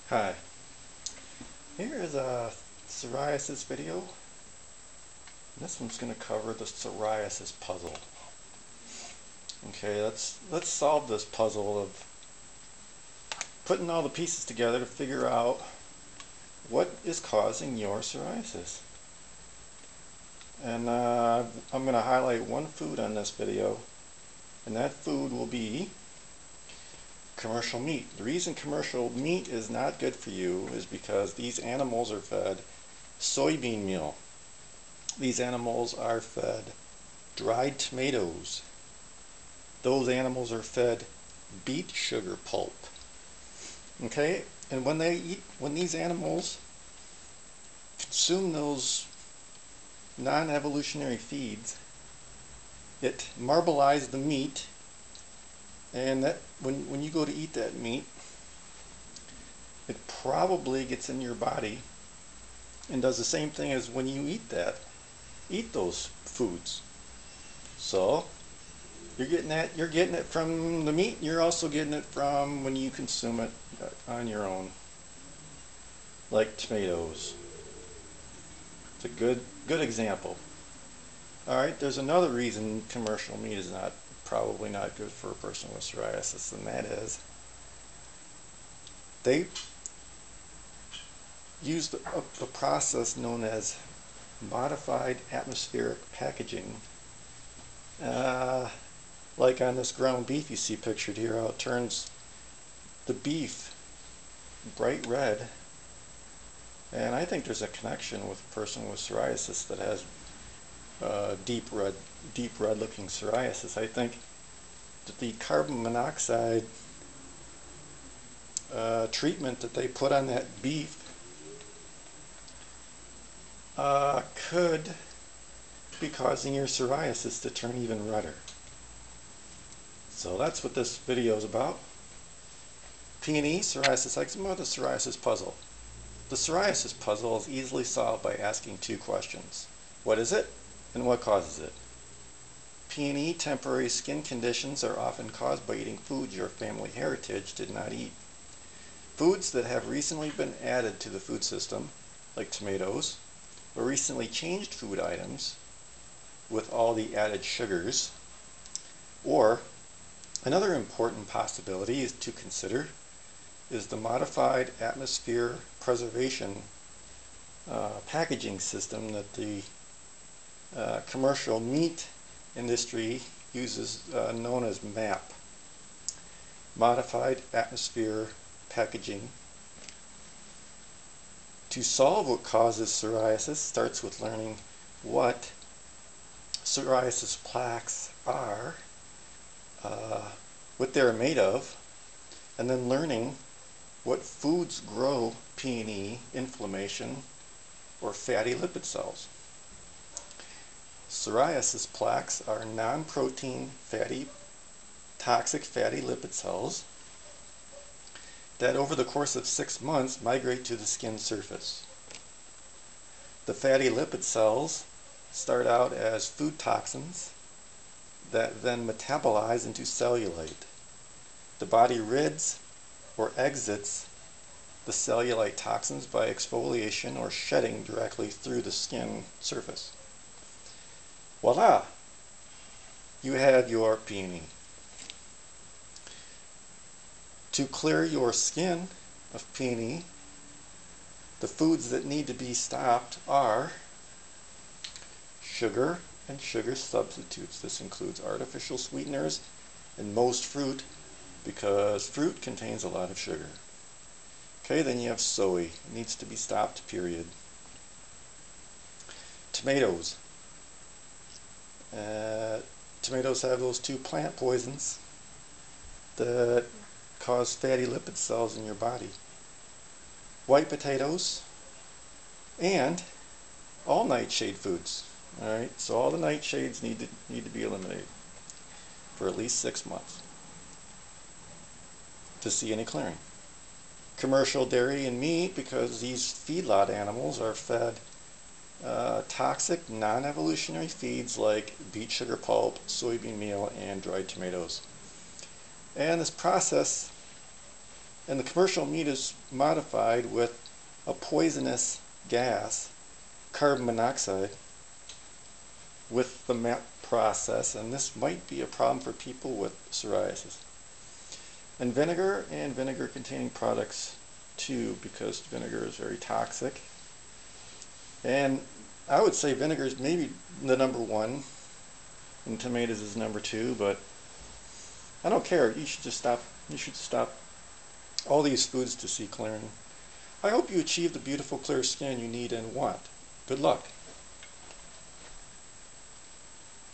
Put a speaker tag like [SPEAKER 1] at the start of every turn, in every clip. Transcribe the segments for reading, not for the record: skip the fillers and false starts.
[SPEAKER 1] Hi, here is a psoriasis video. This one's going to cover the psoriasis puzzle. Okay, let's solve this puzzle of putting all the pieces together to figure out what is causing your psoriasis. And I'm going to highlight one food on this video, and that food will be commercial meat. The reason commercial meat is not good for you is because these animals are fed soybean meal. These animals are fed dried tomatoes. Those animals are fed beet sugar pulp. Okay? And when these animals consume those non-evolutionary feeds, it marbleizes the meat, and that when you go to eat that meat, it probably gets in your body and does the same thing as when you eat those foods. So you're getting it from the meat, you're also getting it from when you consume it on your own, like tomatoes. It's a good example. Alright, there's another reason commercial meat is probably not good for a person with psoriasis, and that is they use a process known as modified atmospheric packaging. Like on this ground beef you see pictured here, how it turns the beef bright red. And I think there's a connection with a person with psoriasis that has deep red looking psoriasis. I think that the carbon monoxide treatment that they put on that beef could be causing your psoriasis to turn even redder. So that's what this video is about. P&E, psoriasis, eczema, the psoriasis puzzle. The psoriasis puzzle is easily solved by asking two questions. What is it, and what causes it? P&E, temporary skin conditions, are often caused by eating foods your family heritage did not eat. Foods that have recently been added to the food system, like tomatoes, or recently changed food items with all the added sugars. Or another important possibility is to consider is the modified atmosphere preservation packaging system that the commercial meat industry uses, known as MAP, modified atmosphere packaging. To solve what causes psoriasis starts with learning what psoriasis plaques are, what they're made of, and then learning what foods grow P&E, inflammation, or fatty lipid cells. Psoriasis plaques are non-protein toxic fatty lipid cells that over the course of 6 months migrate to the skin surface. The fatty lipid cells start out as food toxins that then metabolize into cellulite. The body rids or exits the cellulite toxins by exfoliation or shedding directly through the skin surface. Voila! You have your P&E. To clear your skin of P&E, the foods that need to be stopped are sugar and sugar substitutes. This includes artificial sweeteners and most fruit, because fruit contains a lot of sugar. Okay, then you have soy. It needs to be stopped, period. Tomatoes. Tomatoes have those two plant poisons that cause fatty lipid cells in your body. White potatoes and all nightshade foods. Alright, so all the nightshades need to be eliminated for at least 6 months to see any clearing. Commercial dairy and meat, because these feedlot animals are fed toxic non-evolutionary feeds like beet sugar pulp, soybean meal, and dried tomatoes. And this process And the commercial meat is modified with a poisonous gas, carbon monoxide, with the MAP process, and this might be a problem for people with psoriasis. And vinegar containing products too, because vinegar is very toxic. And I would say vinegar is maybe the number one, and tomatoes is number two, but I don't care. You should just stop. You should stop all these foods to see clearing. I hope you achieve the beautiful, clear skin you need and want. Good luck.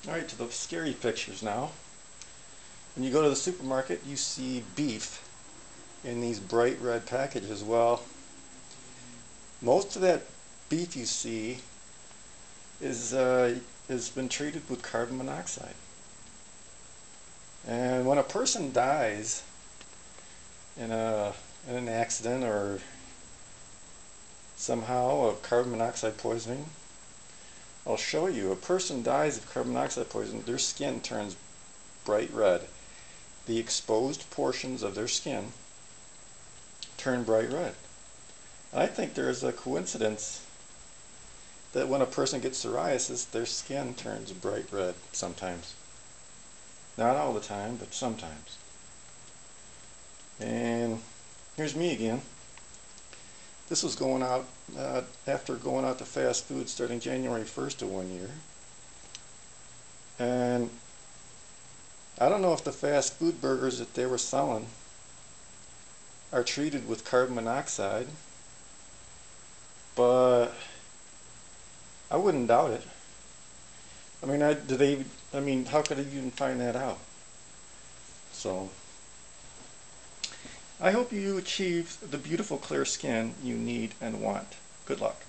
[SPEAKER 1] Alright, to the scary pictures now. When you go to the supermarket, you see beef in these bright red packages. Well, most of that beef you see has been treated with carbon monoxide. And when a person dies in an accident or somehow of carbon monoxide poisoning, I'll show you. A person dies of carbon monoxide poisoning, their skin turns bright red. The exposed portions of their skin turn bright red. And I think there's a coincidence that when a person gets psoriasis, their skin turns bright red sometimes. Not all the time, but sometimes. And here's me again. This was going out after going out to fast food starting January 1st of 1 year. And I don't know if the fast food burgers that they were selling are treated with carbon monoxide, but I wouldn't doubt it. I mean, how could I even find that out? So, I hope you achieve the beautiful clear skin you need and want. Good luck.